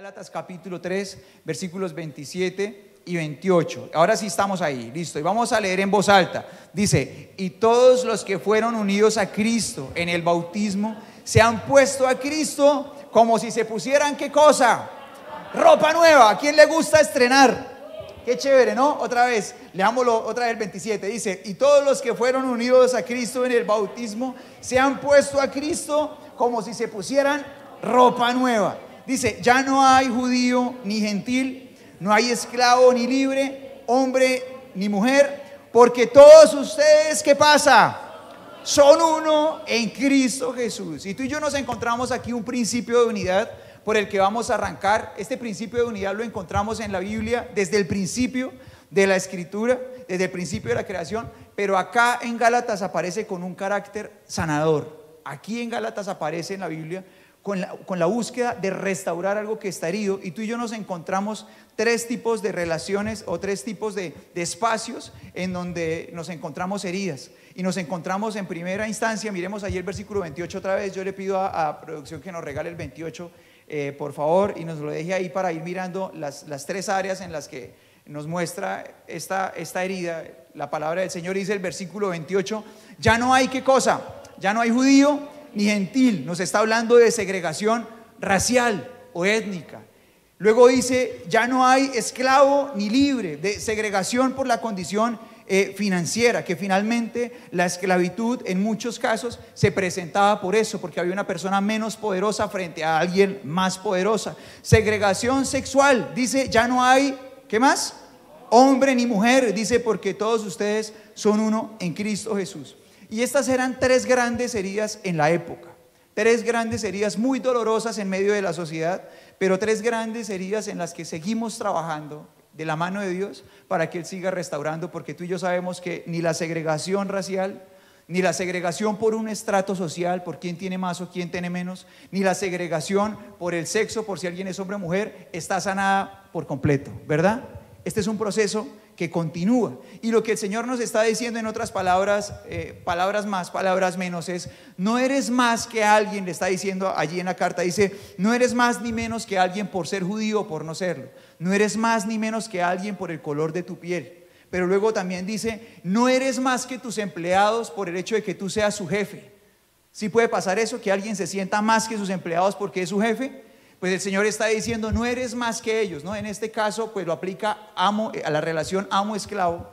Gálatas capítulo 3, versículos 27 y 28. Ahora sí estamos ahí, listo. Y vamos a leer en voz alta. Dice: y todos los que fueron unidos a Cristo en el bautismo se han puesto a Cristo como si se pusieran, ¿qué cosa? Ropa nueva. ¿A quién le gusta estrenar? Qué chévere, ¿no? Otra vez, leámoslo otra vez el 27. Dice: y todos los que fueron unidos a Cristo en el bautismo se han puesto a Cristo como si se pusieran ropa nueva. Dice: ya no hay judío ni gentil, no hay esclavo ni libre, hombre ni mujer, porque todos ustedes, ¿qué pasa? Son uno en Cristo Jesús. Y tú y yo nos encontramos aquí un principio de unidad por el que vamos a arrancar. Este principio de unidad lo encontramos en la Biblia desde el principio de la Escritura, desde el principio de la creación, pero acá en Gálatas aparece con un carácter sanador. Aquí en Gálatas aparece en la Biblia con la búsqueda de restaurar algo que está herido. Y tú y yo nos encontramos tres tipos de relaciones o tres tipos de espacios en donde nos encontramos heridas. Y nos encontramos en primera instancia, miremos allí el versículo 28 otra vez. Yo le pido a producción que nos regale el 28 por favor, y nos lo deje ahí para ir mirando las tres áreas en las que nos muestra esta herida. La palabra del Señor dice el versículo 28: ya no hay, ¿qué cosa? Ya no hay judío ni gentil. Nos está hablando de segregación racial o étnica. Luego dice: ya no hay esclavo ni libre, de segregación por la condición financiera, que finalmente la esclavitud en muchos casos se presentaba por eso, porque había una persona menos poderosa frente a alguien más poderosa. Segregación sexual, dice: ya no hay, ¿qué más? Hombre ni mujer, dice, porque todos ustedes son uno en Cristo Jesús. Y estas eran tres grandes heridas en la época, tres grandes heridas muy dolorosas en medio de la sociedad, pero tres grandes heridas en las que seguimos trabajando de la mano de Dios para que Él siga restaurando, porque tú y yo sabemos que ni la segregación racial, ni la segregación por un estrato social, por quién tiene más o quién tiene menos, ni la segregación por el sexo, por si alguien es hombre o mujer, está sanada por completo, ¿verdad? Este es un proceso que continúa, y lo que el Señor nos está diciendo, en otras palabras, palabras más, palabras menos, es: no eres más que alguien. Le está diciendo allí en la carta, dice: no eres más ni menos que alguien por ser judío o por no serlo, no eres más ni menos que alguien por el color de tu piel. Pero luego también dice: no eres más que tus empleados por el hecho de que tú seas su jefe. ¿Sí puede pasar eso, que alguien se sienta más que sus empleados porque es su jefe? Pues el Señor está diciendo: no eres más que ellos, ¿no? En este caso pues lo aplica a la relación amo-esclavo,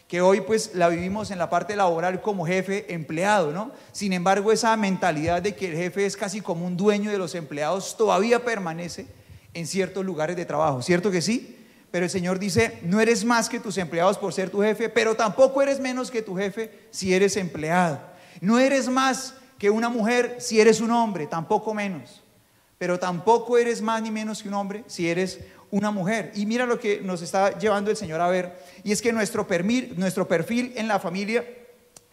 que hoy pues la vivimos en la parte laboral como jefe-empleado, ¿no? Sin embargo, esa mentalidad de que el jefe es casi como un dueño de los empleados todavía permanece en ciertos lugares de trabajo, ¿cierto que sí? Pero el Señor dice: no eres más que tus empleados por ser tu jefe, pero tampoco eres menos que tu jefe si eres empleado. No eres más que una mujer si eres un hombre, tampoco menos. Pero tampoco eres más ni menos que un hombre si eres una mujer. Y mira lo que nos está llevando el Señor a ver, y es que nuestro perfil en la familia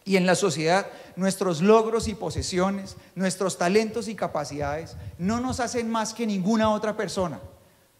y en la sociedad, nuestros logros y posesiones, nuestros talentos y capacidades no nos hacen más que ninguna otra persona.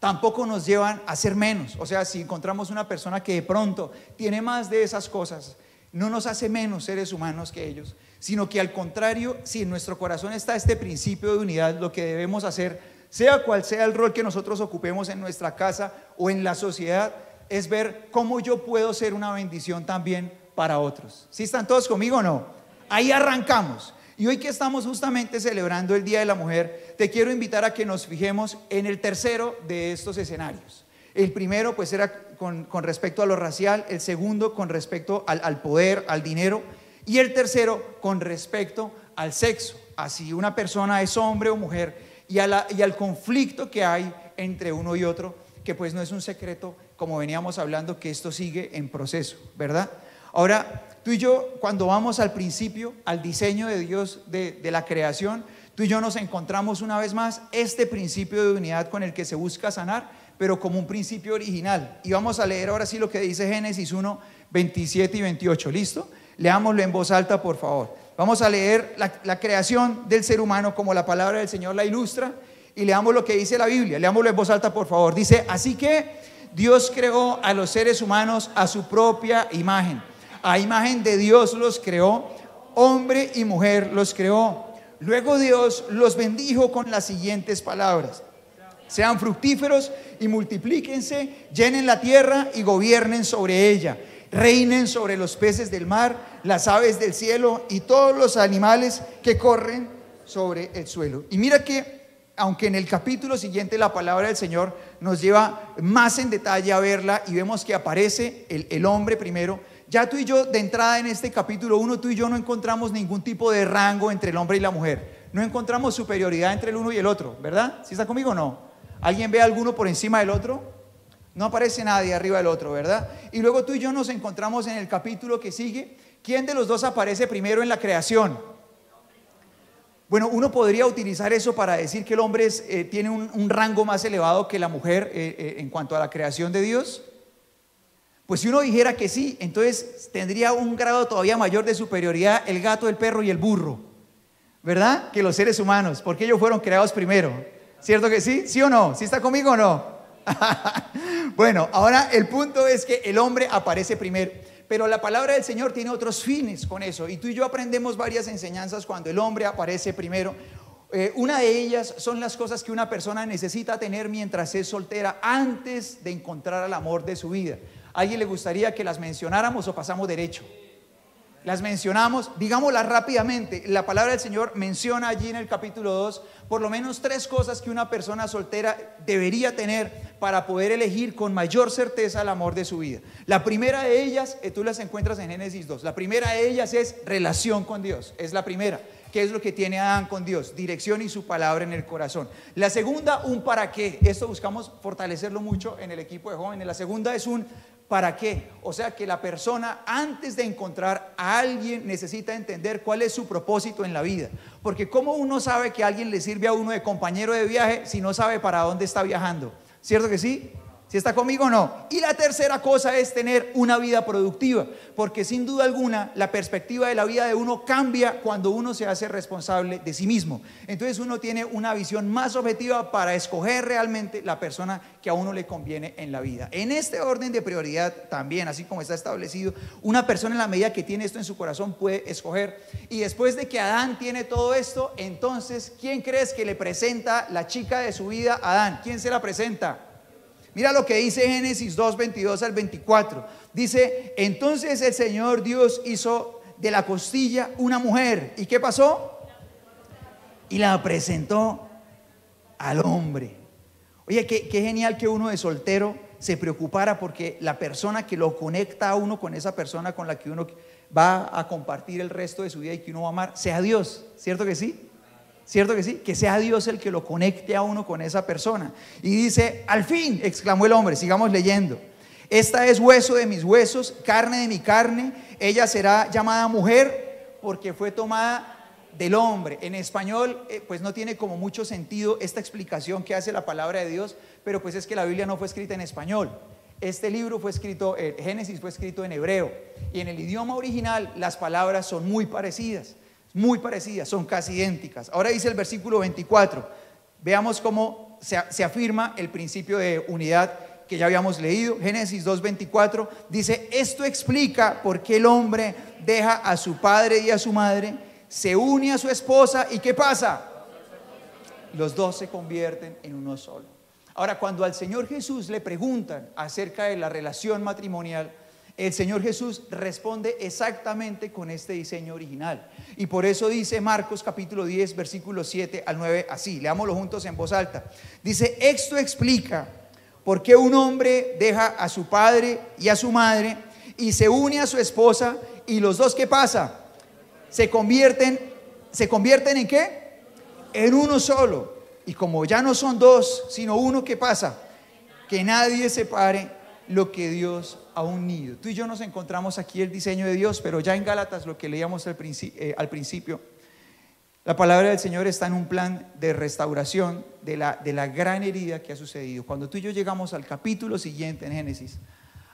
Tampoco nos llevan a ser menos. O sea, si encontramos una persona que de pronto tiene más de esas cosas, no nos hace menos seres humanos que ellos, sino que al contrario, si en nuestro corazón está este principio de unidad, lo que debemos hacer, sea cual sea el rol que nosotros ocupemos en nuestra casa o en la sociedad, es ver cómo yo puedo ser una bendición también para otros. ¿Sí están todos conmigo o no? Ahí arrancamos. Y hoy que estamos justamente celebrando el Día de la Mujer, te quiero invitar a que nos fijemos en el tercero de estos escenarios. El primero pues era con respecto a lo racial, el segundo con respecto al poder, al dinero, y el tercero con respecto al sexo, a si una persona es hombre o mujer, y al conflicto que hay entre uno y otro, que pues no es un secreto, como veníamos hablando, que esto sigue en proceso, ¿verdad? Ahora, tú y yo, cuando vamos al principio, al diseño de Dios de la creación, tú y yo nos encontramos una vez más este principio de unidad con el que se busca sanar, pero como un principio original. Y vamos a leer ahora sí lo que dice Génesis 1, 27 y 28, ¿listo? Leámoslo en voz alta, por favor. Vamos a leer la creación del ser humano como la palabra del Señor la ilustra, y leamos lo que dice la Biblia. Leámoslo en voz alta, por favor. Dice: así que Dios creó a los seres humanos a su propia imagen. A imagen de Dios los creó, hombre y mujer los creó. Luego Dios los bendijo con las siguientes palabras: Sean fructíferos y multiplíquense, llenen la tierra y gobiernen sobre ella. Reinen sobre los peces del mar, las aves del cielo y todos los animales que corren sobre el suelo. Y mira que, aunque en el capítulo siguiente la palabra del Señor nos lleva más en detalle a verla y vemos que aparece el hombre primero, ya tú y yo, de entrada en este capítulo 1, tú y yo no encontramos ningún tipo de rango entre el hombre y la mujer. No encontramos superioridad entre el uno y el otro, ¿verdad? ¿Sí está conmigo o no? ¿Alguien ve a alguno por encima del otro? No aparece nadie arriba del otro, ¿verdad? Y luego tú y yo nos encontramos en el capítulo que sigue. ¿Quién de los dos aparece primero en la creación? Bueno, uno podría utilizar eso para decir que el hombre tiene un rango más elevado que la mujer en cuanto a la creación de Dios. Pues si uno dijera que sí, entonces tendría un grado todavía mayor de superioridad el gato, el perro y el burro, ¿verdad? Que los seres humanos, porque ellos fueron creados primero. ¿Cierto que sí? ¿Sí o no? ¿Sí está conmigo o no? Bueno, ahora el punto es que el hombre aparece primero, pero la palabra del Señor tiene otros fines con eso, y tú y yo aprendemos varias enseñanzas cuando el hombre aparece primero. Una de ellas son las cosas que una persona necesita tener mientras es soltera antes de encontrar al amor de su vida. ¿A alguien le gustaría que las mencionáramos o pasamos derecho? Las mencionamos, digámoslas rápidamente. La palabra del Señor menciona allí en el capítulo 2 por lo menos 3 cosas que una persona soltera debería tener para poder elegir con mayor certeza el amor de su vida. La primera de ellas, tú las encuentras en Génesis 2. La primera de ellas es relación con Dios, es la primera. ¿Qué es lo que tiene Adán con Dios? Dirección y su palabra en el corazón. La segunda, un para qué. Esto buscamos fortalecerlo mucho en el equipo de jóvenes. La segunda es un ¿para qué? O sea que la persona, antes de encontrar a alguien, necesita entender cuál es su propósito en la vida. Porque ¿cómo uno sabe que alguien le sirve a uno de compañero de viaje si no sabe para dónde está viajando? ¿Cierto que sí? ¿Sí está conmigo o no? Y la tercera cosa es tener una vida productiva, porque sin duda alguna la perspectiva de la vida de uno cambia cuando uno se hace responsable de sí mismo. Entonces uno tiene una visión más objetiva para escoger realmente la persona que a uno le conviene en la vida. En este orden de prioridad también, así como está establecido, una persona en la medida que tiene esto en su corazón puede escoger. Y después de que Adán tiene todo esto, entonces, ¿quién crees que le presenta la chica de su vida a Adán? ¿Quién se la presenta? Mira lo que dice Génesis 2, 22 al 24. Dice, entonces el Señor Dios hizo de la costilla una mujer. ¿Y qué pasó? Y la presentó al hombre. Oye, qué genial que uno de soltero se preocupara porque la persona que lo conecta a uno con esa persona con la que uno va a compartir el resto de su vida y que uno va a amar, sea Dios. ¿Cierto que sí? ¿Cierto que sí? Que sea Dios el que lo conecte a uno con esa persona. Y dice, al fin, exclamó el hombre, sigamos leyendo. Esta es hueso de mis huesos, carne de mi carne. Ella será llamada mujer porque fue tomada del hombre. En español, pues no tiene como mucho sentido esta explicación que hace la palabra de Dios, pero pues es que la Biblia no fue escrita en español. Este libro fue escrito, Génesis fue escrito en hebreo. Y en el idioma original las palabras son muy parecidas. Muy parecidas, son casi idénticas. Ahora dice el versículo 24, veamos cómo se afirma el principio de unidad que ya habíamos leído. Génesis 2:24 dice, esto explica por qué el hombre deja a su padre y a su madre, se une a su esposa y ¿qué pasa? Los dos se convierten en uno solo. Ahora, cuando al Señor Jesús le preguntan acerca de la relación matrimonial, el Señor Jesús responde exactamente con este diseño original. Y por eso dice Marcos capítulo 10, versículos 7 al 9, así, leámoslo juntos en voz alta. Dice, esto explica por qué un hombre deja a su padre y a su madre y se une a su esposa y los dos, ¿qué pasa? Se convierten ¿en qué? En uno solo. Y como ya no son dos, sino uno, ¿qué pasa? Que nadie separe lo que Dios ha unido. Tú y yo nos encontramos aquí el diseño de Dios, pero ya en Gálatas, lo que leíamos al principio, la palabra del Señor está en un plan de restauración de la gran herida que ha sucedido. Cuando tú y yo llegamos al capítulo siguiente en Génesis,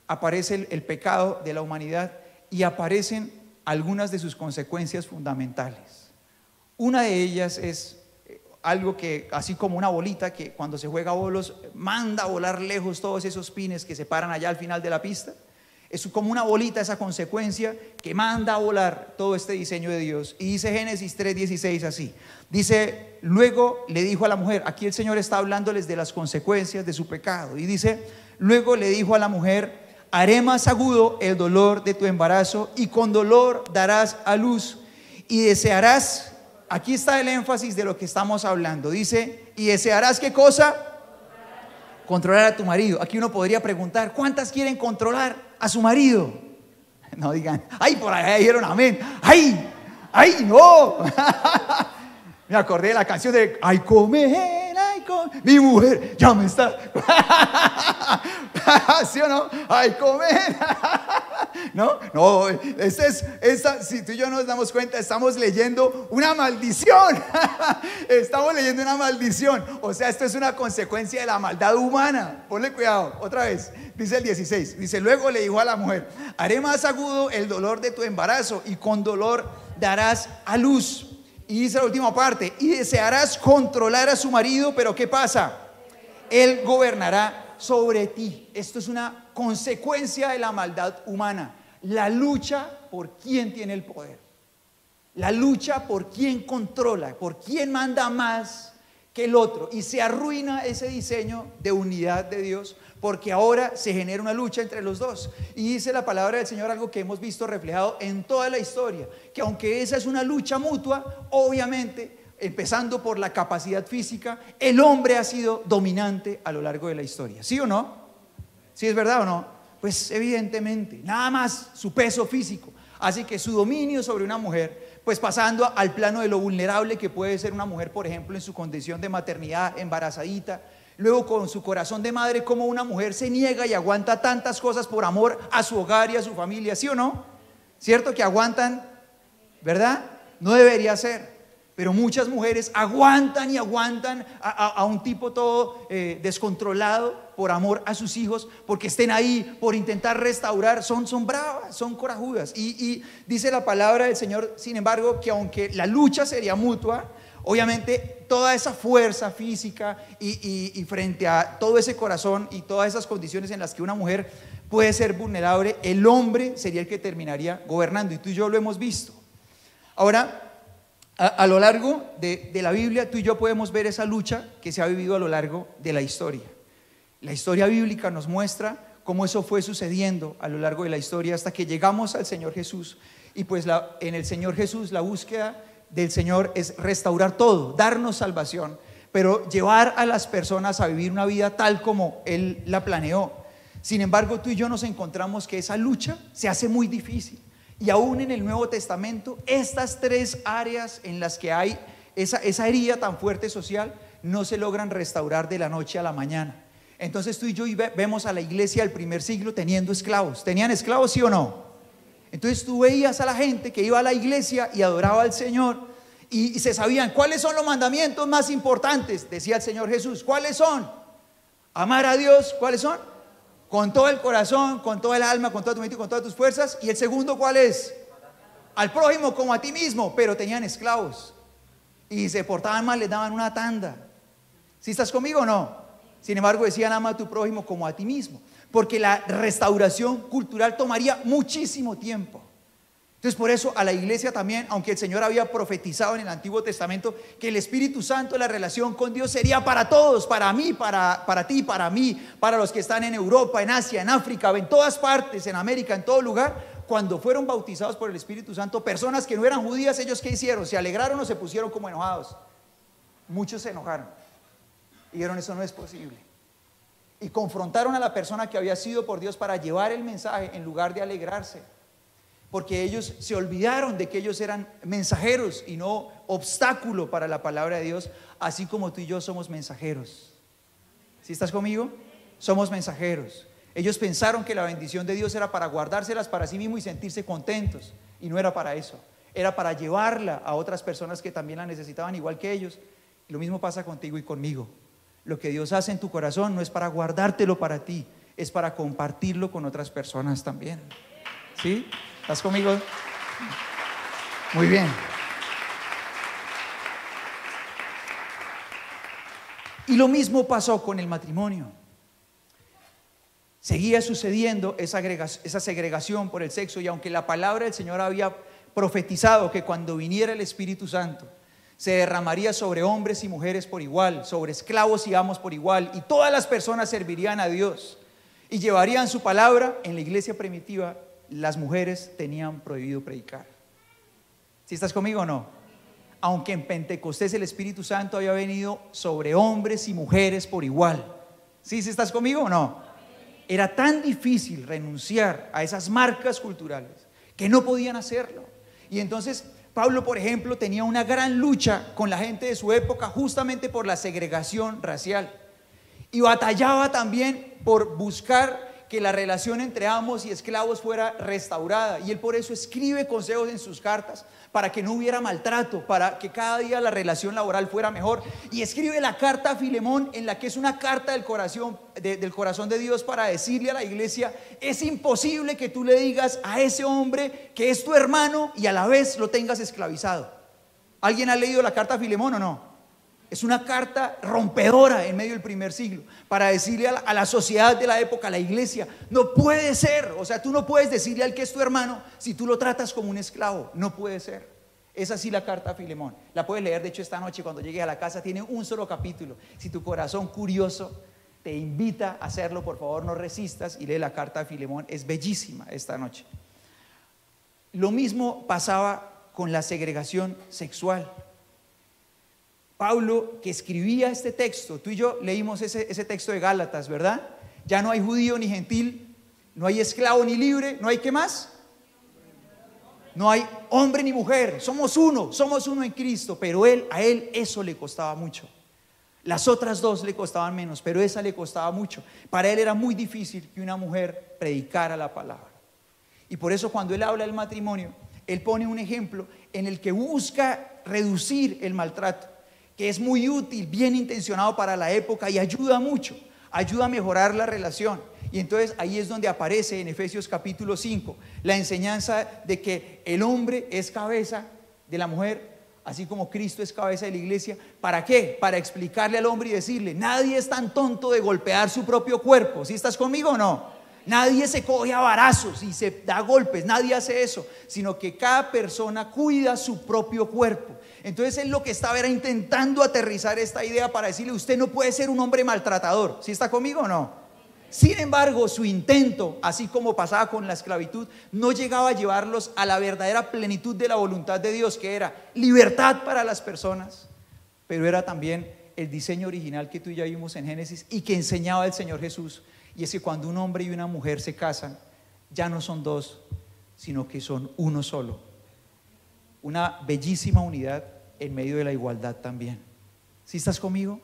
aparece el pecado de la humanidad y aparecen algunas de sus consecuencias fundamentales. Una de ellas es algo que, así como una bolita que cuando se juega bolos manda a volar lejos todos esos pines que se paran allá al final de la pista. Es como una bolita esa consecuencia que manda a volar todo este diseño de Dios. Y dice Génesis 3:16 así. Dice, luego le dijo a la mujer, aquí el Señor está hablándoles de las consecuencias de su pecado. Y dice, luego le dijo a la mujer, haré más agudo el dolor de tu embarazo y con dolor darás a luz y desearás, aquí está el énfasis de lo que estamos hablando, dice, y desearás ¿qué cosa? Controlar a tu marido. Aquí uno podría preguntar, ¿cuántas quieren controlar a su marido? No digan, ay, por allá dijeron amén, ay, ay, no. Me acordé de la canción de ay, comer, mi mujer ya me está. ¿Sí o no? Ay, comer. No, no, si tú y yo nos damos cuenta, estamos leyendo una maldición. Estamos leyendo una maldición. O sea, esto es una consecuencia de la maldad humana. Ponle cuidado, otra vez. Dice el 16, dice, luego le dijo a la mujer, haré más agudo el dolor de tu embarazo y con dolor darás a luz. Y dice la última parte, y desearás controlar a su marido, pero ¿qué pasa? Él gobernará sobre ti. Esto es una consecuencia de la maldad humana. La lucha por quién tiene el poder. La lucha por quién controla, por quién manda más que el otro. Y se arruina ese diseño de unidad de Dios, porque ahora se genera una lucha entre los dos. Y dice la palabra del Señor algo que hemos visto reflejado en toda la historia, que aunque esa es una lucha mutua, obviamente, empezando por la capacidad física, el hombre ha sido dominante a lo largo de la historia. ¿Sí o no? ¿Sí es verdad o no? Pues evidentemente, nada más su peso físico hace que su dominio sobre una mujer, pues pasando al plano de lo vulnerable que puede ser una mujer, por ejemplo, en su condición de maternidad, embarazadita, luego con su corazón de madre, como una mujer se niega y aguanta tantas cosas por amor a su hogar y a su familia, ¿sí o no? ¿Cierto que aguantan? ¿Verdad? No debería ser, pero muchas mujeres aguantan y aguantan a un tipo todo descontrolado por amor a sus hijos, porque estén ahí, por intentar restaurar, son bravas, son corajudas. Y dice la palabra del Señor, sin embargo, que aunque la lucha sería mutua, obviamente toda esa fuerza física y frente a todo ese corazón y todas esas condiciones en las que una mujer puede ser vulnerable, el hombre sería el que terminaría gobernando, y tú y yo lo hemos visto. Ahora, a lo largo de la Biblia, tú y yo podemos ver esa lucha que se ha vivido a lo largo de la historia. La historia bíblica nos muestra cómo eso fue sucediendo a lo largo de la historia hasta que llegamos al Señor Jesús. Y pues en el Señor Jesús la búsqueda del Señor es restaurar todo, darnos salvación, pero llevar a las personas a vivir una vida tal como Él la planeó. Sin embargo, tú y yo nos encontramos que esa lucha se hace muy difícil. Y aún en el Nuevo Testamento, estas tres áreas en las que hay esa herida tan fuerte social no se logran restaurar de la noche a la mañana. Entonces tú y yo vemos a la iglesia del primer siglo teniendo esclavos. ¿Tenían esclavos, sí o no? Entonces tú veías a la gente que iba a la iglesia y adoraba al Señor y se sabían cuáles son los mandamientos más importantes, decía el Señor Jesús. ¿Cuáles son? Amar a Dios, ¿cuáles son? Con todo el corazón, con toda el alma, con toda tu mente y con todas tus fuerzas. Y el segundo, ¿cuál es? Al prójimo como a ti mismo. Pero tenían esclavos y se portaban mal, les daban una tanda. ¿Sí estás conmigo o no? Sin embargo decían, ama a tu prójimo como a ti mismo, porque la restauración cultural tomaría muchísimo tiempo. Entonces por eso a la iglesia también, aunque el Señor había profetizado en el Antiguo Testamento que el Espíritu Santo, la relación con Dios sería para todos, para mí, para ti, para mí, para los que están en Europa, en Asia, en África, en todas partes, en América, en todo lugar. Cuando fueron bautizados por el Espíritu Santo, personas que no eran judías, ¿ellos qué hicieron? ¿Se alegraron o se pusieron como enojados? Muchos se enojaron y dijeron, eso no es posible. Y confrontaron a la persona que había sido por Dios para llevar el mensaje en lugar de alegrarse. Porque ellos se olvidaron de que ellos eran mensajeros y no obstáculo para la palabra de Dios, así como tú y yo somos mensajeros. ¿Sí estás conmigo? Somos mensajeros. Ellos pensaron que la bendición de Dios era para guardárselas para sí mismos y sentirse contentos, y no era para eso. Era para llevarla a otras personas que también la necesitaban igual que ellos. Lo mismo pasa contigo y conmigo. Lo que Dios hace en tu corazón no es para guardártelo para ti, es para compartirlo con otras personas también. ¿Sí? ¿Estás conmigo? Muy bien. Y lo mismo pasó con el matrimonio. seguía sucediendo esa segregación por el sexo, y aunque la palabra del Señor había profetizado que cuando viniera el Espíritu Santo se derramaría sobre hombres y mujeres por igual, sobre esclavos y amos por igual, y todas las personas servirían a Dios y llevarían su palabra, en la iglesia primitiva las mujeres tenían prohibido predicar. ¿Sí estás conmigo o no? Aunque en Pentecostés el Espíritu Santo había venido sobre hombres y mujeres por igual. ¿Sí estás conmigo o no? Era tan difícil renunciar a esas marcas culturales que no podían hacerlo. Y entonces Pablo, por ejemplo, tenía una gran lucha con la gente de su época justamente por la segregación racial, y batallaba también por buscar que la relación entre amos y esclavos fuera restaurada, y él por eso escribe consejos en sus cartas para que no hubiera maltrato, para que cada día la relación laboral fuera mejor, y escribe la carta a Filemón, en la que es una carta del corazón de Dios para decirle a la iglesia: es imposible que tú le digas a ese hombre que es tu hermano y a la vez lo tengas esclavizado. ¿Alguien ha leído la carta a Filemón o no? Es una carta rompedora en medio del primer siglo, para decirle a la sociedad de la época, a la iglesia: no puede ser, o sea, tú no puedes decirle al que es tu hermano si tú lo tratas como un esclavo, no puede ser. Es así la carta a Filemón. La puedes leer, de hecho, esta noche cuando llegues a la casa, tiene un solo capítulo. Si tu corazón curioso te invita a hacerlo, por favor no resistas y lee la carta a Filemón, es bellísima esta noche. Lo mismo pasaba con la segregación sexual. Pablo, que escribía este texto, tú y yo leímos ese texto de Gálatas, ¿verdad? Ya no hay judío ni gentil, no hay esclavo ni libre, no hay ¿qué más? No hay hombre ni mujer, somos uno en Cristo, pero a él eso le costaba mucho. Las otras dos le costaban menos, pero esa le costaba mucho. Para él era muy difícil que una mujer predicara la palabra. Y por eso cuando él habla del matrimonio, él pone un ejemplo en el que busca reducir el maltrato, que es muy útil, bien intencionado para la época, y ayuda mucho, ayuda a mejorar la relación. Y entonces ahí es donde aparece en Efesios capítulo 5 la enseñanza de que el hombre es cabeza de la mujer, así como Cristo es cabeza de la iglesia. ¿Para qué? Para explicarle al hombre y decirle: nadie es tan tonto de golpear su propio cuerpo. ¿Sí estás conmigo o no? Nadie se coge a varazos y se da golpes, nadie hace eso, sino que cada persona cuida su propio cuerpo. Entonces él lo que estaba era intentando aterrizar esta idea para decirle: usted no puede ser un hombre maltratador. ¿Sí está conmigo o no? Sin embargo, su intento, así como pasaba con la esclavitud, no llegaba a llevarlos a la verdadera plenitud de la voluntad de Dios, que era libertad para las personas, pero era también el diseño original que tú y yo vimos en Génesis y que enseñaba el Señor Jesús. Y es que cuando un hombre y una mujer se casan, ya no son dos, sino que son uno solo. Una bellísima unidad en medio de la igualdad también. ¿Sí estás conmigo?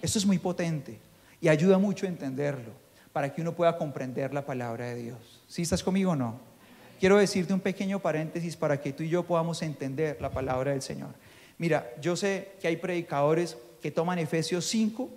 Esto es muy potente y ayuda mucho a entenderlo, para que uno pueda comprender la palabra de Dios. ¿Sí estás conmigo o no? Quiero decirte un pequeño paréntesis para que tú y yo podamos entender la palabra del Señor. Mira, yo sé que hay predicadores que toman Efesios 5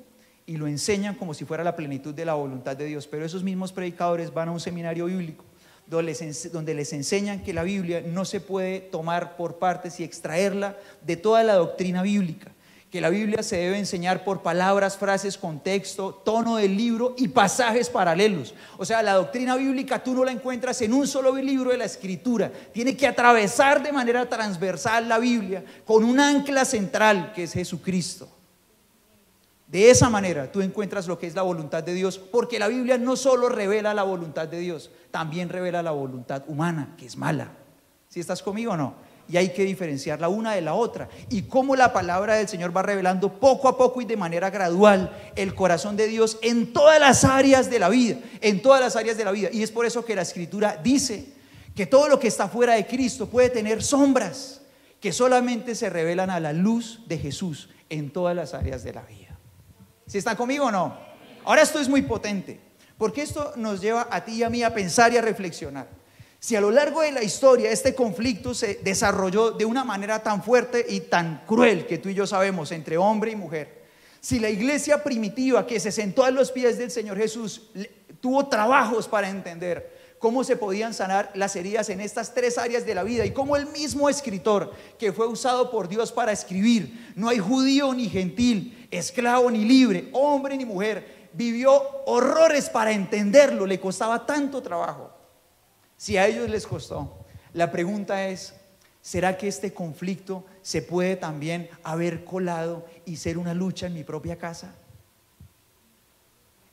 y lo enseñan como si fuera la plenitud de la voluntad de Dios, pero esos mismos predicadores van a un seminario bíblico donde les enseñan que la Biblia no se puede tomar por partes y extraerla de toda la doctrina bíblica, que la Biblia se debe enseñar por palabras, frases, contexto, tono del libro y pasajes paralelos. O sea, la doctrina bíblica tú no la encuentras en un solo libro de la Escritura, tiene que atravesar de manera transversal la Biblia con un ancla central que es Jesucristo. De esa manera tú encuentras lo que es la voluntad de Dios, porque la Biblia no solo revela la voluntad de Dios, también revela la voluntad humana, que es mala. ¿Sí estás conmigo o no? Y hay que diferenciar la una de la otra, y cómo la palabra del Señor va revelando poco a poco y de manera gradual el corazón de Dios en todas las áreas de la vida, en todas las áreas de la vida. Y es por eso que la Escritura dice que todo lo que está fuera de Cristo puede tener sombras que solamente se revelan a la luz de Jesús en todas las áreas de la vida. ¿Sí están conmigo o no? Ahora esto es muy potente, porque esto nos lleva a ti y a mí a pensar y a reflexionar. Si a lo largo de la historia este conflicto se desarrolló de una manera tan fuerte y tan cruel que tú y yo sabemos entre hombre y mujer, si la iglesia primitiva que se sentó a los pies del Señor Jesús tuvo trabajos para entender cómo se podían sanar las heridas en estas tres áreas de la vida, y cómo el mismo escritor que fue usado por Dios para escribir: no hay judío ni gentil, esclavo ni libre, hombre ni mujer, vivió horrores para entenderlo, le costaba tanto trabajo. Si a ellos les costó, la pregunta es, ¿será que este conflicto se puede también haber colado y ser una lucha en mi propia casa?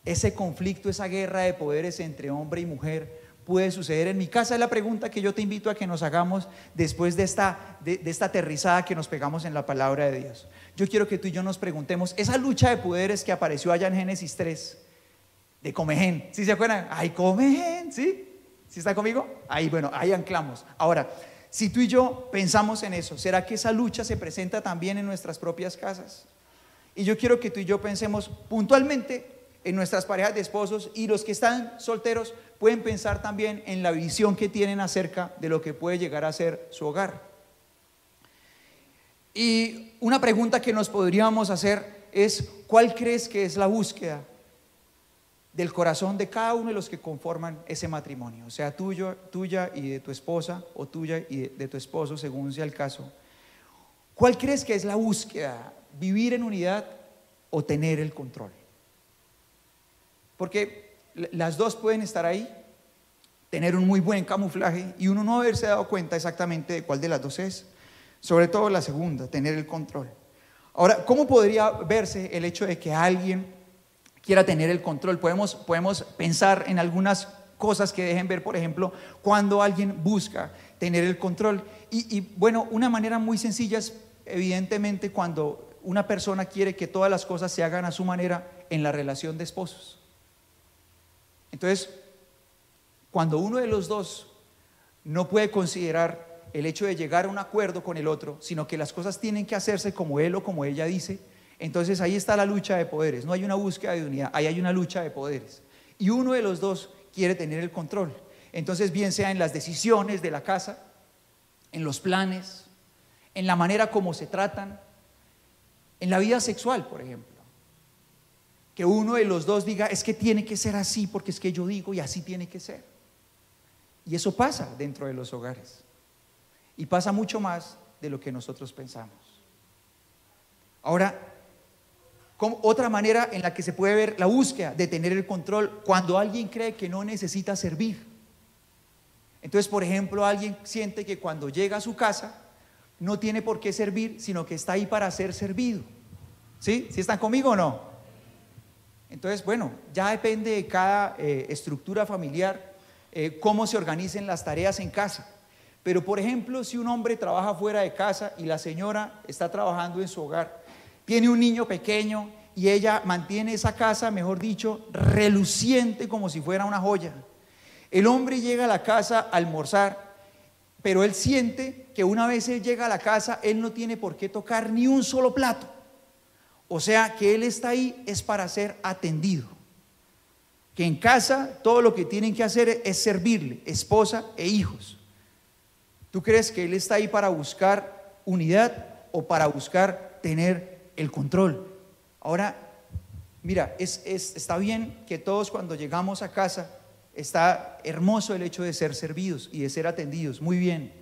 Ese conflicto, esa guerra de poderes entre hombre y mujer puede suceder en mi casa. Es la pregunta que yo te invito a que nos hagamos después de esta aterrizada que nos pegamos en la palabra de Dios. Yo quiero que tú y yo nos preguntemos, esa lucha de poderes que apareció allá en Génesis 3, de Comején, ¿sí se acuerdan? Ay, Comején, ¿sí? ¿Sí está conmigo? Ahí, bueno, ahí anclamos. Ahora, si tú y yo pensamos en eso, ¿será que esa lucha se presenta también en nuestras propias casas? Y yo quiero que tú y yo pensemos puntualmente en nuestras parejas de esposos, y los que están solteros pueden pensar también en la visión que tienen acerca de lo que puede llegar a ser su hogar. Y una pregunta que nos podríamos hacer es, ¿cuál crees que es la búsqueda del corazón de cada uno de los que conforman ese matrimonio? O sea, tuya y de tu esposa, o tuya y de tu esposo, según sea el caso. ¿Cuál crees que es la búsqueda? ¿Vivir en unidad o tener el control? Porque las dos pueden estar ahí, tener un muy buen camuflaje y uno no haberse dado cuenta exactamente de cuál de las dos es. Sobre todo la segunda, tener el control. Ahora, ¿cómo podría verse el hecho de que alguien quiera tener el control? Podemos pensar en algunas cosas que dejen ver, por ejemplo, cuando alguien busca tener el control. Y bueno, una manera muy sencilla es evidentemente cuando una persona quiere que todas las cosas se hagan a su manera en la relación de esposos. Entonces, cuando uno de los dos no puede considerar el hecho de llegar a un acuerdo con el otro, sino que las cosas tienen que hacerse como él o como ella dice, entonces ahí está la lucha de poderes. No hay una búsqueda de unidad, ahí hay una lucha de poderes. Y uno de los dos quiere tener el control. Entonces, bien sea en las decisiones de la casa, en los planes, en la manera como se tratan, en la vida sexual, por ejemplo. Que uno de los dos diga, es que tiene que ser así, porque es que yo digo y así tiene que ser. Y eso pasa dentro de los hogares. Y pasa mucho más de lo que nosotros pensamos. Ahora, otra manera en la que se puede ver la búsqueda de tener el control, cuando alguien cree que no necesita servir. Entonces, por ejemplo, alguien siente que cuando llega a su casa no tiene por qué servir, sino que está ahí para ser servido. ¿Sí? ¿Sí están conmigo o no? Entonces, bueno, ya depende de cada estructura familiar cómo se organicen las tareas en casa. Pero, por ejemplo, si un hombre trabaja fuera de casa y la señora está trabajando en su hogar, tiene un niño pequeño y ella mantiene esa casa, mejor dicho, reluciente como si fuera una joya. El hombre llega a la casa a almorzar, pero él siente que una vez él llega a la casa, él no tiene por qué tocar ni un solo plato. O sea, que él está ahí es para ser atendido. Que en casa todo lo que tienen que hacer es servirle, esposa e hijos. ¿Tú crees que él está ahí para buscar unidad o para buscar tener el control? Ahora, mira, está bien que todos cuando llegamos a casa, está hermoso el hecho de ser servidos y de ser atendidos, muy bien.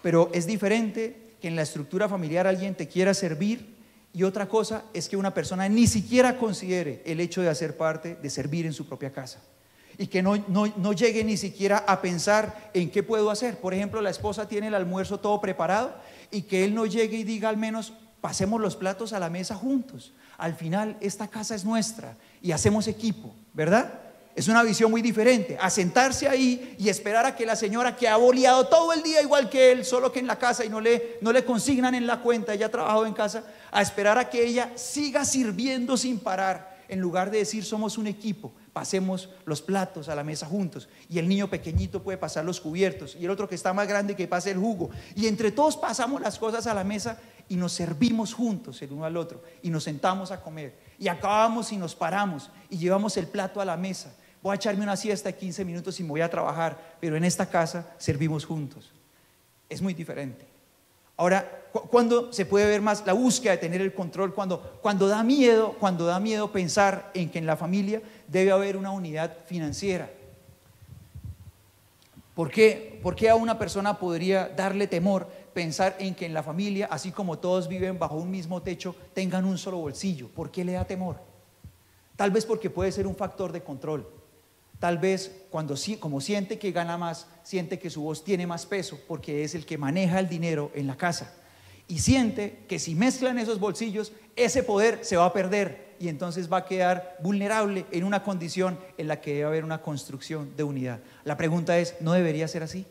Pero es diferente que en la estructura familiar alguien te quiera servir. Y otra cosa es que una persona ni siquiera considere el hecho de hacer parte, de servir en su propia casa. Y que no llegue ni siquiera a pensar en qué puedo hacer. Por ejemplo, la esposa tiene el almuerzo todo preparado y que él no llegue y diga al menos, pasemos los platos a la mesa juntos. Al final, esta casa es nuestra y hacemos equipo, ¿verdad? Es una visión muy diferente, a sentarse ahí y esperar a que la señora que ha boleado todo el día igual que él, solo que en la casa y no le consignan en la cuenta, ella ha trabajado en casa, a esperar a que ella siga sirviendo sin parar, en lugar de decir somos un equipo, pasemos los platos a la mesa juntos, y el niño pequeñito puede pasar los cubiertos, y el otro que está más grande que pase el jugo, y entre todos pasamos las cosas a la mesa y nos servimos juntos el uno al otro, y nos sentamos a comer, y acabamos y nos paramos, y llevamos el plato a la mesa. Voy a echarme una siesta de 15 minutos y me voy a trabajar, pero en esta casa servimos juntos. Es muy diferente. Ahora, ¿cuándo se puede ver más la búsqueda de tener el control? Cuando da miedo pensar en que en la familia debe haber una unidad financiera. ¿Por qué a una persona podría darle temor pensar en que en la familia, así como todos viven bajo un mismo techo, tengan un solo bolsillo? ¿Por qué le da temor? Tal vez porque puede ser un factor de control. Tal vez como siente que gana más, siente que su voz tiene más peso porque es el que maneja el dinero en la casa. Y siente que si mezclan esos bolsillos, ese poder se va a perder y entonces va a quedar vulnerable en una condición en la que debe haber una construcción de unidad. La pregunta es, ¿no debería ser así?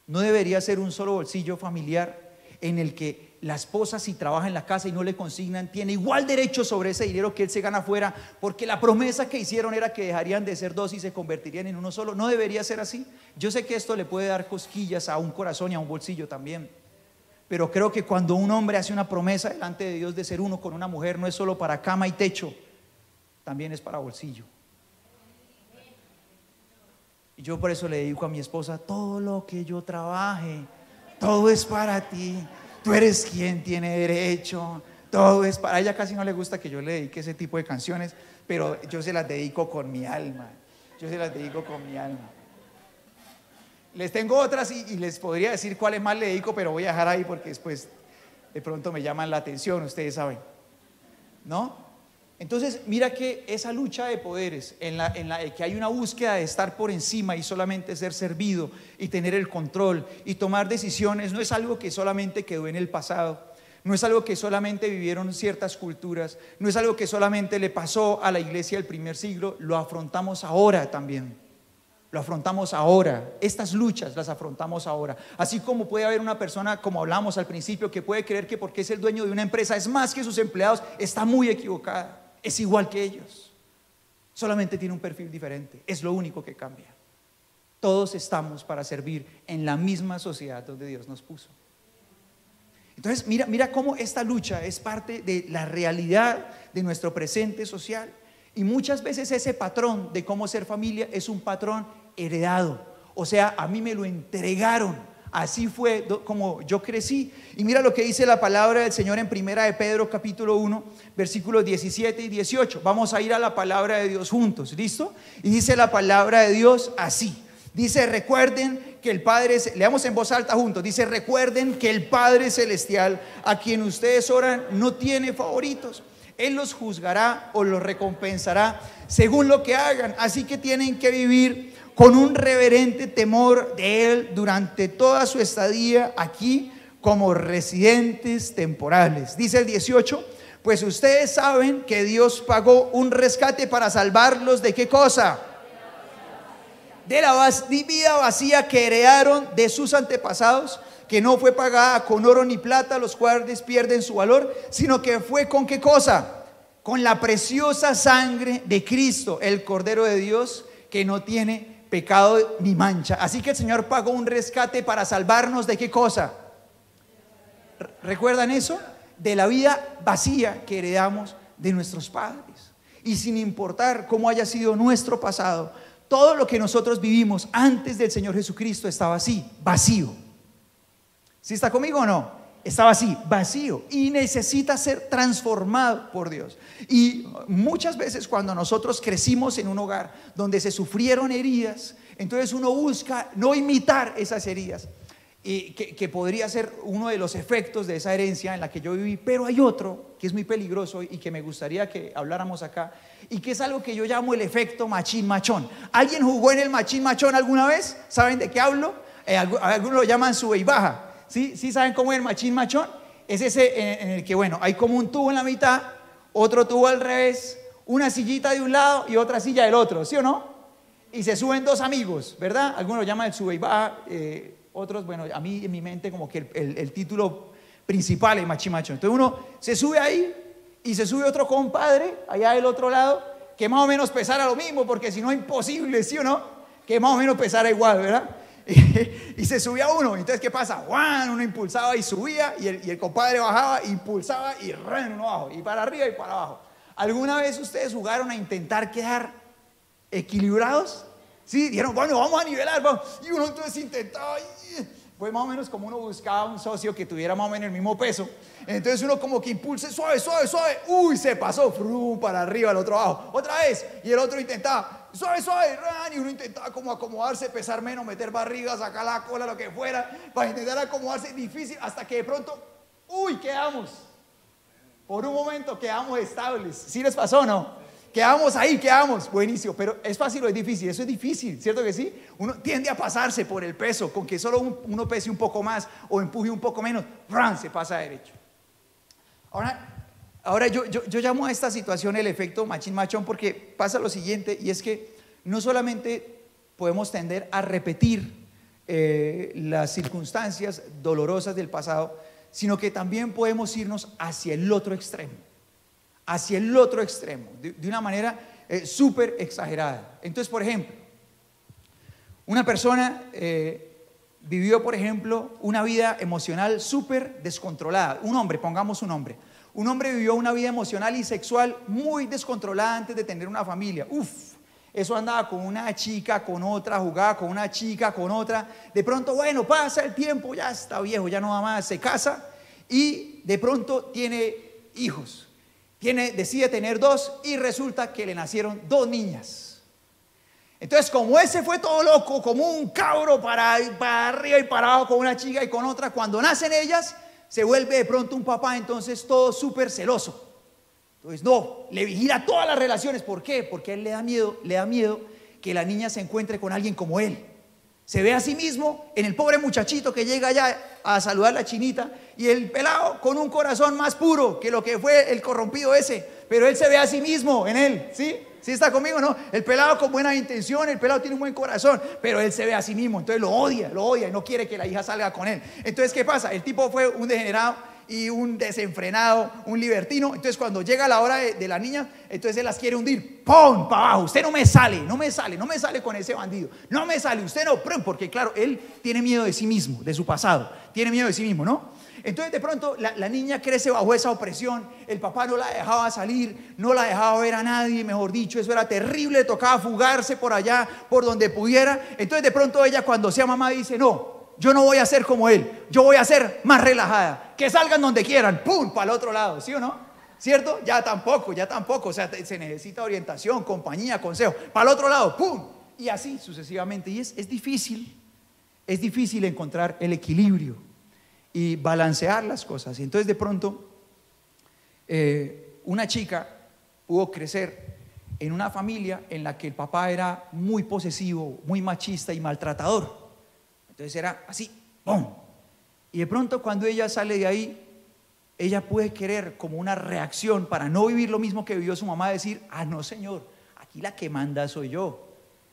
¿No debería ser un solo bolsillo familiar en el que la esposa, si trabaja en la casa y no le consignan, tiene igual derecho sobre ese dinero que él se gana afuera, porque la promesa que hicieron era que dejarían de ser dos y se convertirían en uno solo? ¿No debería ser así? Yo sé que esto le puede dar cosquillas a un corazón y a un bolsillo también, pero creo que cuando un hombre hace una promesa delante de Dios de ser uno con una mujer, no es solo para cama y techo, también es para bolsillo. Y yo por eso le digo a mi esposa, todo lo que yo trabaje, todo es para ti. Tú eres quien tiene derecho. Todo es para ella. Casi no le gusta que yo le dedique ese tipo de canciones, pero yo se las dedico con mi alma. Yo se las dedico con mi alma. Les tengo otras y les podría decir cuáles más le dedico, pero voy a dejar ahí porque después de pronto me llaman la atención, ustedes saben, ¿no? Entonces mira que esa lucha de poderes en la que hay una búsqueda de estar por encima y solamente ser servido y tener el control y tomar decisiones, no es algo que solamente quedó en el pasado, no es algo que solamente vivieron ciertas culturas, no es algo que solamente le pasó a la iglesia del primer siglo, lo afrontamos ahora también. Lo afrontamos ahora, estas luchas las afrontamos ahora. Así como puede haber una persona, como hablamos al principio, que puede creer que porque es el dueño de una empresa es más que sus empleados, está muy equivocada. Es igual que ellos, solamente tiene un perfil diferente, es lo único que cambia. Todos estamos para servir en la misma sociedad donde Dios nos puso. Entonces mira cómo esta lucha es parte de la realidad de nuestro presente social. Y muchas veces ese patrón de cómo ser familia es un patrón heredado. O sea, a mí me lo entregaron. Así fue como yo crecí. Y mira lo que dice la palabra del Señor en Primera de Pedro capítulo 1 versículos 17 y 18. Vamos a ir a la palabra de Dios juntos, ¿listo? Y dice la palabra de Dios así. Dice, recuerden que el Padre, leamos en voz alta juntos, dice, recuerden que el Padre Celestial a quien ustedes oran no tiene favoritos. Él los juzgará o los recompensará según lo que hagan. Así que tienen que vivir con un reverente temor de Él durante toda su estadía aquí como residentes temporales. Dice el 18, pues ustedes saben que Dios pagó un rescate para salvarlos ¿de qué cosa? De la vida vacía que heredaron de sus antepasados, que no fue pagada con oro ni plata, los cuales pierden su valor, sino que fue ¿con qué cosa? Con la preciosa sangre de Cristo, el Cordero de Dios, que no tiene pecado ni mancha. Así que el Señor pagó un rescate para salvarnos ¿de qué cosa? ¿Recuerdan eso? De la vida vacía que heredamos de nuestros padres. Y sin importar cómo haya sido nuestro pasado, todo lo que nosotros vivimos antes del Señor Jesucristo estaba así, vacío. ¿Sí está conmigo o no? Estaba así, vacío, y necesita ser transformado por Dios. Y muchas veces cuando nosotros crecimos en un hogar donde se sufrieron heridas, entonces uno busca no imitar esas heridas, y que podría ser uno de los efectos de esa herencia en la que yo viví. Pero hay otro que es muy peligroso y que me gustaría que habláramos acá, y que es algo que yo llamo el efecto machín machón. ¿Alguien jugó en el machín machón alguna vez? ¿Saben de qué hablo? Algunos lo llaman sube y baja. ¿Sí? ¿Sí saben cómo es el machín machón? Es ese en el que, bueno, hay como un tubo en la mitad, otro tubo al revés, una sillita de un lado y otra silla del otro, ¿sí o no? Y se suben dos amigos, ¿verdad? Algunos lo llaman el sube y baja, otros, bueno, a mí en mi mente como que el título principal es machín machón. Entonces uno se sube ahí y se sube otro compadre allá del otro lado, que más o menos pesara lo mismo, porque si no es imposible, ¿sí o no? Que más o menos pesara igual, ¿verdad? Y se subía uno, entonces ¿qué pasa? ¡Guau! Uno impulsaba y subía, y el compadre bajaba, impulsaba y uno abajo, y para arriba y para abajo. ¿Alguna vez ustedes jugaron a intentar quedar equilibrados? Sí, dijeron, bueno, vamos a nivelar, vamos. Y uno entonces intentaba, fue más o menos como uno buscaba un socio que tuviera más o menos el mismo peso. Entonces uno como que impulse suave, suave, suave, uy, se pasó, para arriba, el otro abajo, otra vez, y el otro intentaba suave, suave, y uno intentaba como acomodarse, pesar menos, meter barriga, sacar la cola, lo que fuera, para intentar acomodarse, difícil, hasta que de pronto, uy, quedamos, por un momento quedamos estables. ¿Sí les pasó o no? quedamos ahí, quedamos, buenísimo, pero ¿es fácil o es difícil? Eso es difícil, ¿cierto que sí? Uno tiende a pasarse por el peso, con que solo uno pese un poco más o empuje un poco menos, ¡ran!, se pasa derecho. Ahora yo llamo a esta situación el efecto machín machón, porque pasa lo siguiente, y es que no solamente podemos tender a repetir las circunstancias dolorosas del pasado, sino que también podemos irnos hacia el otro extremo, de una manera súper exagerada. Entonces, por ejemplo, una persona vivió, por ejemplo, una vida emocional súper descontrolada. Un hombre, pongamos un hombre. Un hombre vivió una vida emocional y sexual muy descontrolada antes de tener una familia. Eso andaba con una chica, con otra, jugaba con una chica, con otra. De pronto, bueno, pasa el tiempo, ya está viejo, ya no va más, se casa y de pronto tiene hijos. Decide tener 2 y resulta que le nacieron 2 niñas. Entonces, como ese fue todo loco, como un cabro para arriba y para abajo con una chica y con otra, cuando nacen ellas, se vuelve de pronto un papá, entonces todo súper celoso. Entonces no, le vigila todas las relaciones. ¿Por qué? Porque a él le da miedo que la niña se encuentre con alguien como él. Se ve a sí mismo en el pobre muchachito que llega allá a saludar a la chinita, y el pelado con un corazón más puro que lo que fue el corrompido ese, pero él se ve a sí mismo en él, ¿sí? ¿Sí está conmigo, no? El pelado con buena intención, el pelado tiene un buen corazón, pero él se ve a sí mismo, entonces lo odia y no quiere que la hija salga con él. Entonces, ¿qué pasa? El tipo fue un degenerado y un desenfrenado, un libertino. Entonces, cuando llega la hora de la niña, entonces él las quiere hundir, ¡pum!, para abajo. Usted no me sale con ese bandido, no me sale, usted no, porque claro, él tiene miedo de sí mismo, de su pasado, tiene miedo de sí mismo, ¿no? Entonces de pronto la niña crece bajo esa opresión, el papá no la dejaba salir, no la dejaba ver a nadie, mejor dicho, eso era terrible, tocaba fugarse por allá, por donde pudiera. Entonces de pronto ella, cuando sea mamá, dice, no, yo no voy a ser como él, yo voy a ser más relajada, que salgan donde quieran, ¡pum!, para el otro lado, ¿sí o no? ¿Cierto? Ya tampoco, o sea, se necesita orientación, compañía, consejo, para el otro lado, ¡pum!, y así sucesivamente. Y es difícil encontrar el equilibrio y balancear las cosas. Y entonces de pronto una chica pudo crecer en una familia en la que el papá era muy posesivo, muy machista y maltratador. Entonces era así, ¡pum! Y de pronto cuando ella sale de ahí, ella puede querer, como una reacción para no vivir lo mismo que vivió su mamá, decir, no señor, aquí la que manda soy yo,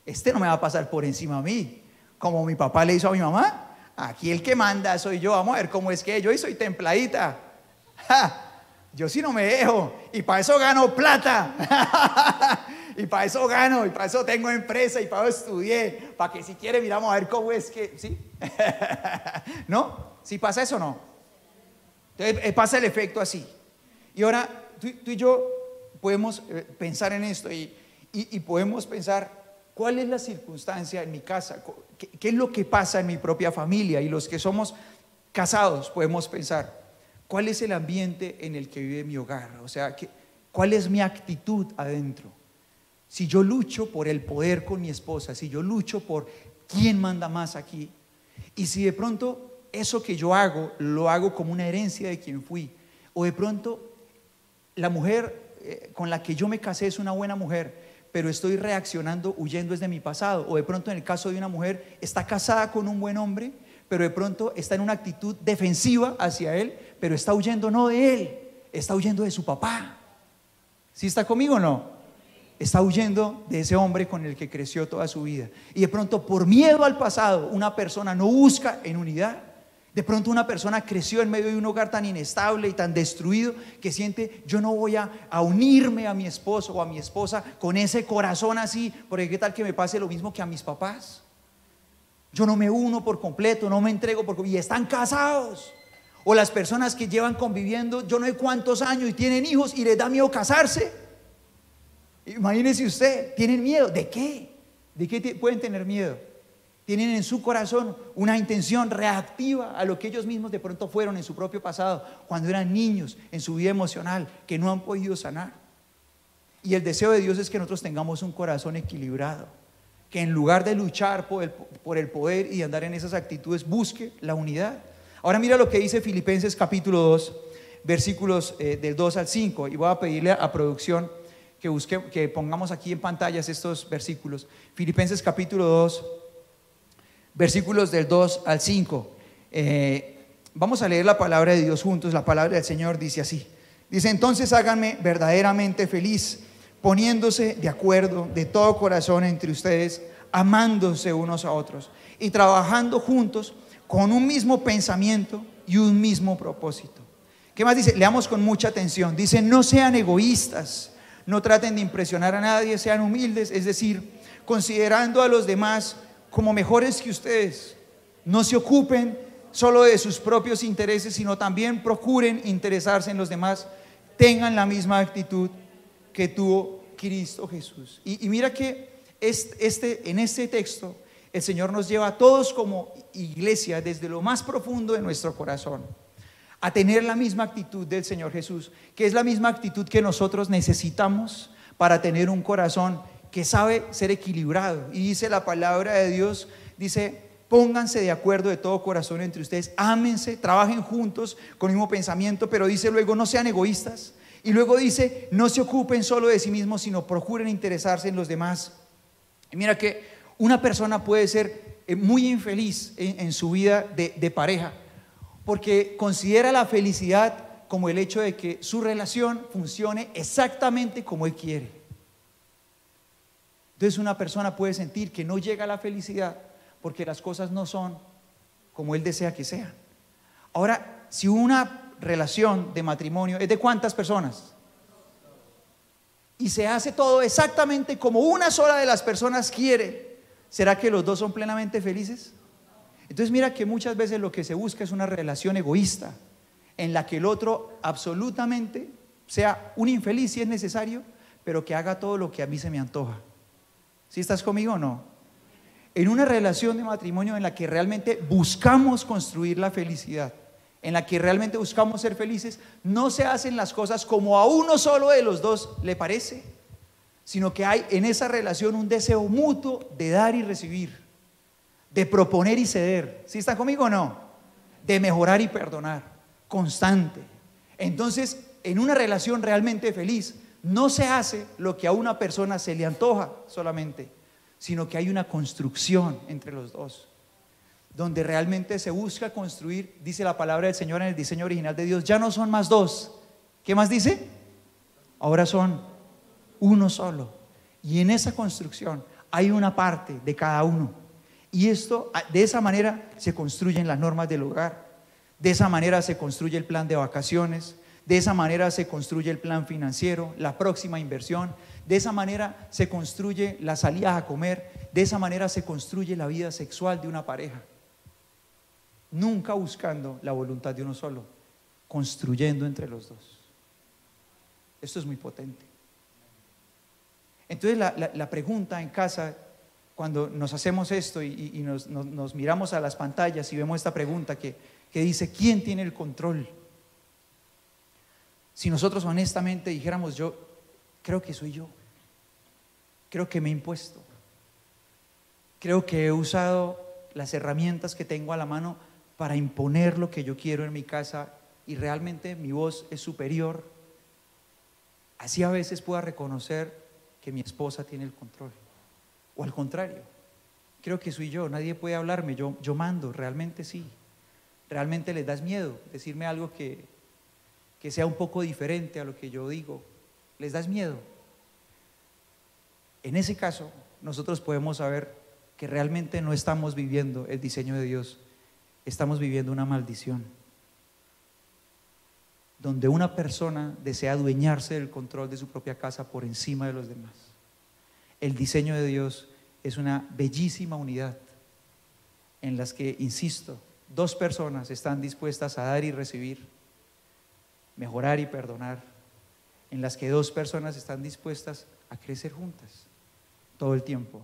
no me va a pasar por encima a mí, como mi papá le hizo a mi mamá. Aquí el que manda soy yo, vamos a ver cómo es que yo soy templadita. Yo sí no me dejo, y para eso gano plata. Y para eso gano, y para eso tengo empresa, y para eso estudié, para que si quiere miramos a ver cómo es que, ¿sí? ¿No? ¿Sí pasa eso o no? Entonces pasa el efecto así. Y ahora tú y yo podemos pensar en esto y podemos pensar, ¿cuál es la circunstancia en mi casa? ¿Qué es lo que pasa en mi propia familia? Y los que somos casados podemos pensar, ¿cuál es el ambiente en el que vive mi hogar? O sea, ¿cuál es mi actitud adentro? Si yo lucho por el poder con mi esposa, si yo lucho por quién manda más aquí, y si de pronto eso que yo hago, lo hago como una herencia de quien fui, o de pronto la mujer con la que yo me casé es una buena mujer, pero estoy reaccionando huyendo desde mi pasado. O de pronto en el caso de una mujer está casada con un buen hombre, pero de pronto está en una actitud defensiva hacia él, pero está huyendo no de él, está huyendo de su papá. ¿Sí está conmigo o no? Está huyendo de ese hombre con el que creció toda su vida. Y de pronto, por miedo al pasado, una persona no busca en unidad. De pronto una persona creció en medio de un hogar tan inestable y tan destruido que siente, yo no voy a unirme a mi esposo o a mi esposa con ese corazón así, porque qué tal que me pase lo mismo que a mis papás. Yo no me uno por completo, no me entrego y están casados. O las personas que llevan conviviendo yo no sé cuántos años y tienen hijos y les da miedo casarse. Imagínese usted, tienen miedo. ¿De qué? ¿De qué pueden tener miedo? Tienen en su corazón una intención reactiva a lo que ellos mismos de pronto fueron en su propio pasado, cuando eran niños, en su vida emocional, que no han podido sanar. Y el deseo de Dios es que nosotros tengamos un corazón equilibrado, que en lugar de luchar por el poder y de andar en esas actitudes, busque la unidad. Ahora mira lo que dice Filipenses capítulo 2, versículos del 2 al 5, y voy a pedirle a producción que pongamos aquí en pantallas estos versículos. Filipenses capítulo 2, versículos del 2 al 5. Vamos a leer la palabra de Dios juntos. La palabra del Señor dice así. Dice: entonces háganme verdaderamente feliz, poniéndose de acuerdo de todo corazón entre ustedes, amándose unos a otros y trabajando juntos con un mismo pensamiento y un mismo propósito. ¿Qué más dice? Leamos con mucha atención. Dice: no sean egoístas, no traten de impresionar a nadie, sean humildes, es decir, considerando a los demás como mejores que ustedes. No se ocupen solo de sus propios intereses, sino también procuren interesarse en los demás. Tengan la misma actitud que tuvo Cristo Jesús. Y mira que en este texto el Señor nos lleva a todos como iglesia, desde lo más profundo de nuestro corazón, a tener la misma actitud del Señor Jesús, que es la misma actitud que nosotros necesitamos para tener un corazón que sabe ser equilibrado. Y dice la palabra de Dios, dice: pónganse de acuerdo de todo corazón entre ustedes, ámense, trabajen juntos con el mismo pensamiento. Pero dice luego: no sean egoístas. Y luego dice: no se ocupen solo de sí mismos, sino procuren interesarse en los demás. Y mira que una persona puede ser muy infeliz en su vida de pareja, porque considera la felicidad como el hecho de que su relación funcione exactamente como él quiere. Entonces una persona puede sentir que no llega a la felicidad porque las cosas no son como él desea que sean. Ahora, si una relación de matrimonio es de ¿cuántas personas? Y se hace todo exactamente como una sola de las personas quiere, ¿será que los dos son plenamente felices? Entonces mira que muchas veces lo que se busca es una relación egoísta, en la que el otro absolutamente sea un infeliz si es necesario, pero que haga todo lo que a mí se me antoja. ¿Sí estás conmigo o no? En una relación de matrimonio en la que realmente buscamos construir la felicidad, en la que realmente buscamos ser felices, no se hacen las cosas como a uno solo de los dos le parece, sino que hay en esa relación un deseo mutuo de dar y recibir, de proponer y ceder. ¿Sí está conmigo o no? De mejorar y perdonar, constante. Entonces, en una relación realmente feliz, no se hace lo que a una persona se le antoja solamente, sino que hay una construcción entre los dos, donde realmente se busca construir. Dice la palabra del Señor en el diseño original de Dios: ya no son más dos. ¿Qué más dice? Ahora son uno solo. Y en esa construcción hay una parte de cada uno. Y de esa manera se construyen las normas del hogar, de esa manera se construye el plan de vacaciones, de esa manera se construye el plan financiero, la próxima inversión, de esa manera se construye la salida a comer, de esa manera se construye la vida sexual de una pareja. Nunca buscando la voluntad de uno solo, construyendo entre los dos. Esto es muy potente. Entonces la pregunta en casa, cuando nos hacemos esto y nos miramos a las pantallas y vemos esta pregunta que dice: ¿quién tiene el control? Si nosotros honestamente dijéramos: yo creo que soy yo, creo que me he impuesto, creo que he usado las herramientas que tengo a la mano para imponer lo que yo quiero en mi casa, y realmente mi voz es superior, así a veces pueda reconocer que mi esposa tiene el control. O al contrario, creo que soy yo, nadie puede hablarme, yo mando. Realmente sí. Realmente les das miedo decirme algo que sea un poco diferente a lo que yo digo. Les das miedo. En ese caso, nosotros podemos saber que realmente no estamos viviendo el diseño de Dios, estamos viviendo una maldición, donde una persona desea adueñarse del control de su propia casa por encima de los demás. El diseño de Dios es una bellísima unidad en las que, insisto, dos personas están dispuestas a dar y recibir, mejorar y perdonar, en las que dos personas están dispuestas a crecer juntas todo el tiempo.